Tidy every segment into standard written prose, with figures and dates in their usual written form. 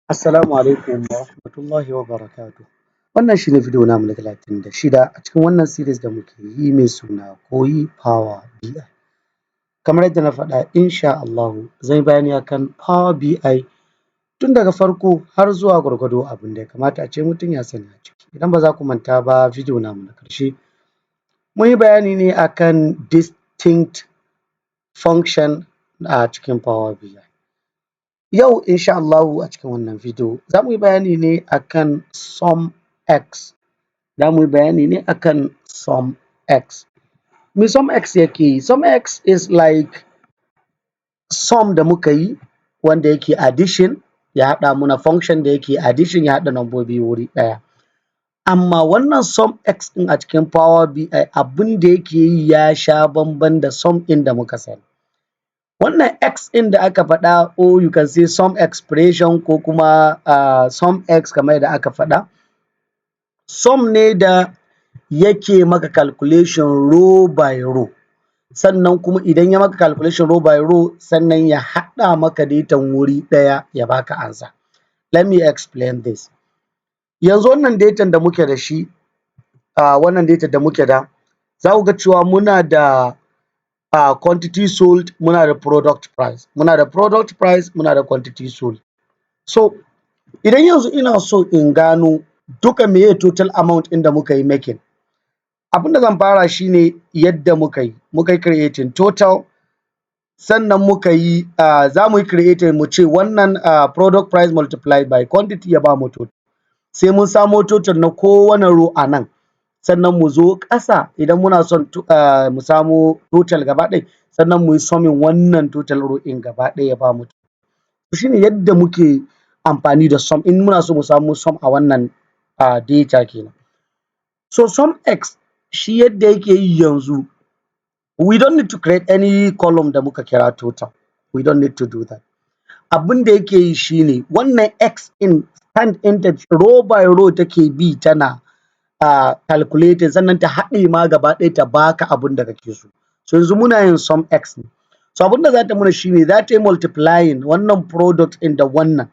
Assalamu alaikum wa rahmatullahi wa barakatuh. Wannan shi ne video namu na 36 a cikin wannan series da muke yi mai suna koyi Power BI. Kamar yadda na faɗa insha Allahu zan yi bayani akan Power BI tun daga farko har zuwa gwargwado abin da ya kamata a ce mutum ya sani a ciki. Idan ba za ku manta ba video namu na ƙarshe mun yi bayani ne akan distinct function a cikin Power BI. Yau insha Allahu a cikin wannan video za mu yi bayani ne akan SumX. Za mu yi bayani ne akan SumX. Me SumX yake yi? SumX is like sum da muka yi wanda yake addition ya haɗa muna function da yake addition ya haɗa nambobi wuri ɗaya. Amma wannan SumX ɗin a cikin Power BI abin da yake yi ya sha bamban da sum ɗin da muka sani. Wannan X ɗin da aka faɗa or you can say sum expression ko kuma SumX kamar yadda aka faɗa, sum ne da yake maka calculation row by row. Sannan kuma idan ya maka calculation row by row sannan ya haɗa maka datan wuri ɗaya ya baka answer. Let me explain this. Yanzu wannan datan da muke da shi, wannan data da muke da, za ku ga cewa muna da quantity sold, muna da product price, muna da product price, muna da quantity sold. So idan yanzu ina so in gano duka meye total amount ɗin da muka yi making, abin da zan fara shi ne yadda muka yi creating total, sannan muka yi za mu yi creating mu ce wannan product price multiplied by quantity ya ba mu total. Sai mun samo total na kowane row a nan. Sannan mu zo ƙasa idan muna son mu samo total gaba ɗaya sannan mu yi summing wannan total row ɗin gaba ɗaya ya ba mu total. Shi ne yadda muke amfani da sum in muna so mu samu sum a wannan data kenan. So SumX shi yadda yake yi yanzu, we don't need to create any column da muka kira total. We don't need to do that. Abin da yake yi shi ne wannan X in stand ɗinta row by row take bi tana calculating sannan ta haɗe ma gaba ɗaya ta baka abin da kake so. So yanzu muna yin SumX ne. So abin da za ta muna shi ne za ta yi multiplying wannan product ɗin da wannan,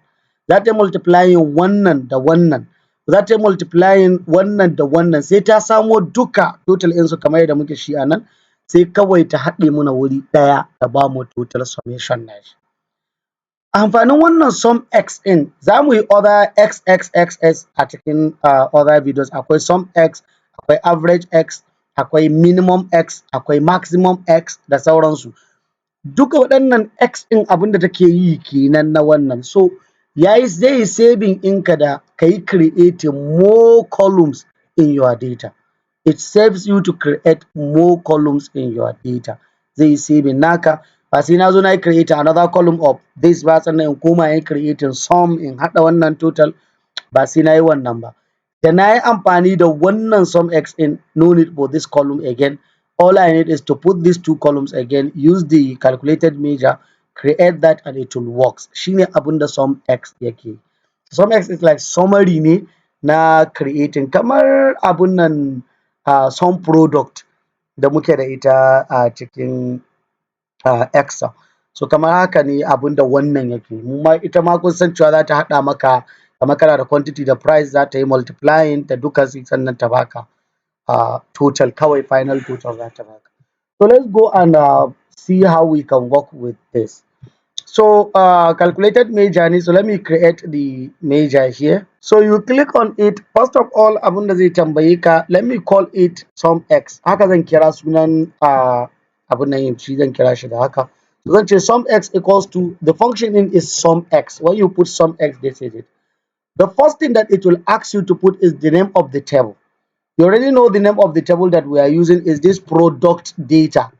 za ta yi multiplying wannan da wannan, za ta yi multiplying wannan da wannan, sai ta samo duka total ɗinsu kamar yadda muke shi a nan, sai kawai ta haɗe muna wuri ɗaya ta ba mu total summation nashi. Amfanin wannan SumX ɗin za mu yi other XXXS a cikin other videos. Akwai SumX, akwai average X, akwai minimum X, akwai maximum X da sauransu. Duka waɗannan X ɗin abin da take yi kenan na wannan. So zai yi saving ɗinka da ka yi creating more columns in your data. It saves you to create more columns in your data. Zai yi saving naka. Ba sai na zo na yi create another column of this ba sannan in koma in creating sum in haɗa wannan total, ba sai na yi wannan ba. Da na yi amfani da wannan SumX in no need for this column again. All I need is to put these two columns again, use the calculated measure, create that and it will work. Shine abin da SumX yake. SumX is like summary ne na creating kamar abun nan sum product da muke da ita a cikin Excel. So kamar haka ne abin da wannan yake. Ita ma kun san cewa za ta haɗa maka kamar kana da quantity da price, za ta yi multiplying ta duka sannan ta baka total kawai final total za ta baka. So let's go and see how we can work with this. So calculated measure ne, so let me create the measure here. So you click on it. First of all abin da zai tambaye ka, let me call it SumX. Haka zan kira sunan abin nan shi zan kira shi da haka. So zan ce SumX equals to, the function in is SumX. When you put SumX, this is it. The first thing that it will ask you to put is the name of the table. You already know the name of the table that we are using is this product data.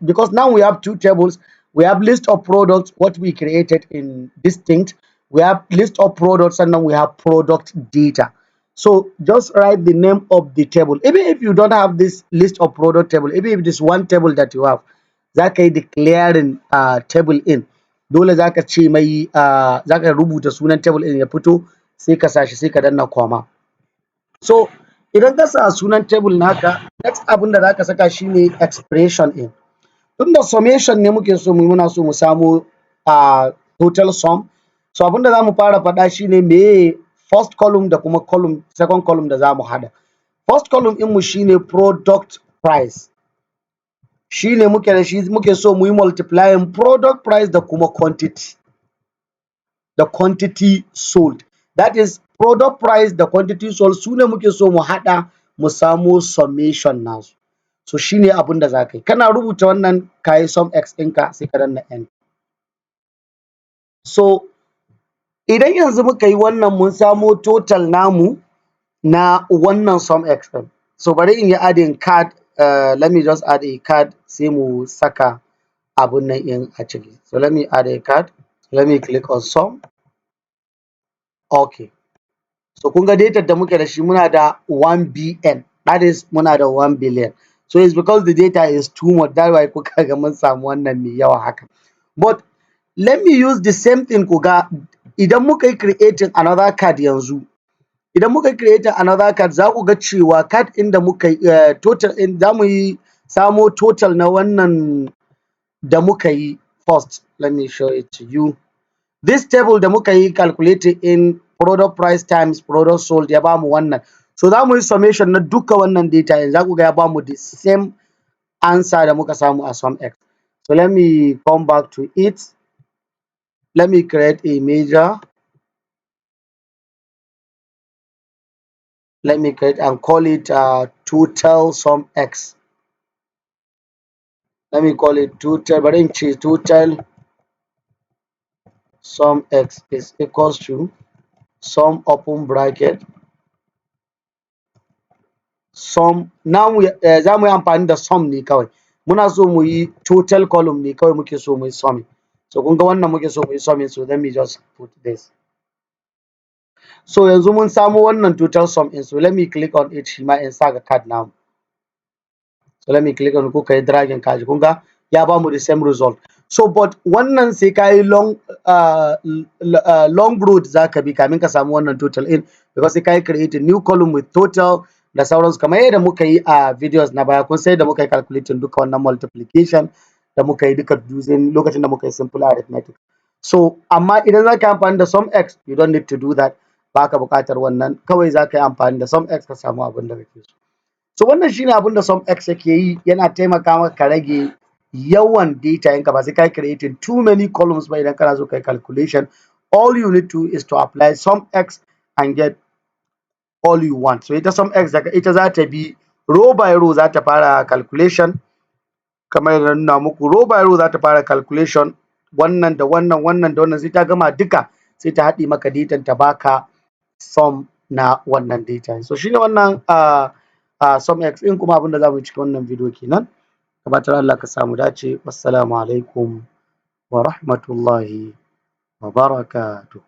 Because now we have two tables. We have list of products, what we created in distinct. We have list of products and then we have product data. So just write the name of the table. Even if you don't have this list of product table, even if it is one table that you have, za ka yi declaring table in. Dole za ka ce mai za ka rubuta sunan table in ya fito sai ka sa shi sai ka danna comma. So Idan ka sa sunan table naka, next abin da zaka saka shine expression in. Tunda summation ne muke so mu muna so mu samu total sum. So abin da zamu fara faɗa shine meye first column da kuma second column da zamu haɗa. First column ɗin mu shine product price. Shine muke so mu yi multiplying product price da kuma quantity. The quantity sold. That is product price da quantity sold su ne muke so mu haɗa mu samo summation nasu. So shine abin da za ka yi. Kana rubuta wannan ka yi SumX ɗinka sai ka danna enter. So idan yanzu muka yi wannan mun samo total namu na wannan SumX ɗin. So bari in yi adding card, let me just add a card sai mu saka abun nan in a ciki. So let me add a card. Let me click on sum. Okay. So kun ga data da muke da shi muna da 1 BN. That is muna da 1 billion. So it's because the data is too much. That's why kuka ga mun samu wannan mai yawa haka. But let me use the same thing ku ga idan muka yi creating another card yanzu. Idan muka yi creating another card za ku ga cewa card ɗin da muka yi total ɗin za mu yi samo total na wannan da muka yi first. Let me show it to you. This table da muka yi calculated in product price times product sold ya bamu wannan. So za mu yi summation na duka wannan data yanzu za ku ga ya bamu the same answer da muka samu a SumX. So let me come back to it. Let me create a measure. Let me create and call it total SumX. Let me call it total, but in total SumX is equals to sum open bracket sum. Now za mu yi amfani da sum ne kawai. Muna so mu yi total column ne kawai muke so mu yi summing. So kun ga wannan muke so mu yi summing, so let me just put this. So yanzu mun samu wannan total sum in, so let me click on it shi ma in sa ga card namu. So let me click on kuka yi dragging kaji kun ga ya bamu the same result. So but wannan sai ka yi long road za ka bi kamin ka samu wannan total in, because sai ka yi create a new column with total da sauransu kamar yadda muka yi a videos na baya kun sai da muka yi calculating duka wannan multiplication da muka yi duka using lokacin da muka yi simple arithmetic. So amma idan za ka yi amfani da SumX you don't need to do that, ba ka buƙatar wannan, kawai za ka yi amfani da SumX ka samu abin da kake so. So wannan shine abin da SumX yake yi, yana taimaka maka ka rage yawan data yanka ba sai ka creating too many columns ba idan kana so kai calculation. All you need to is to apply SumX and get all you want. So ita SumX daga ita za ta bi row by row za ta fara calculation kamar yadda nuna muku, row by row za ta fara calculation wannan da wannan wannan da wannan sai ta gama duka sai ta haɗi maka data ta baka sum na wannan data. So shine wannan SumX in kuma abinda za mu yi cikin wannan video kenan. Gabatar Allah ka samu dace. Wassalamu alaikum wa rahmatullahi wa barakatuh.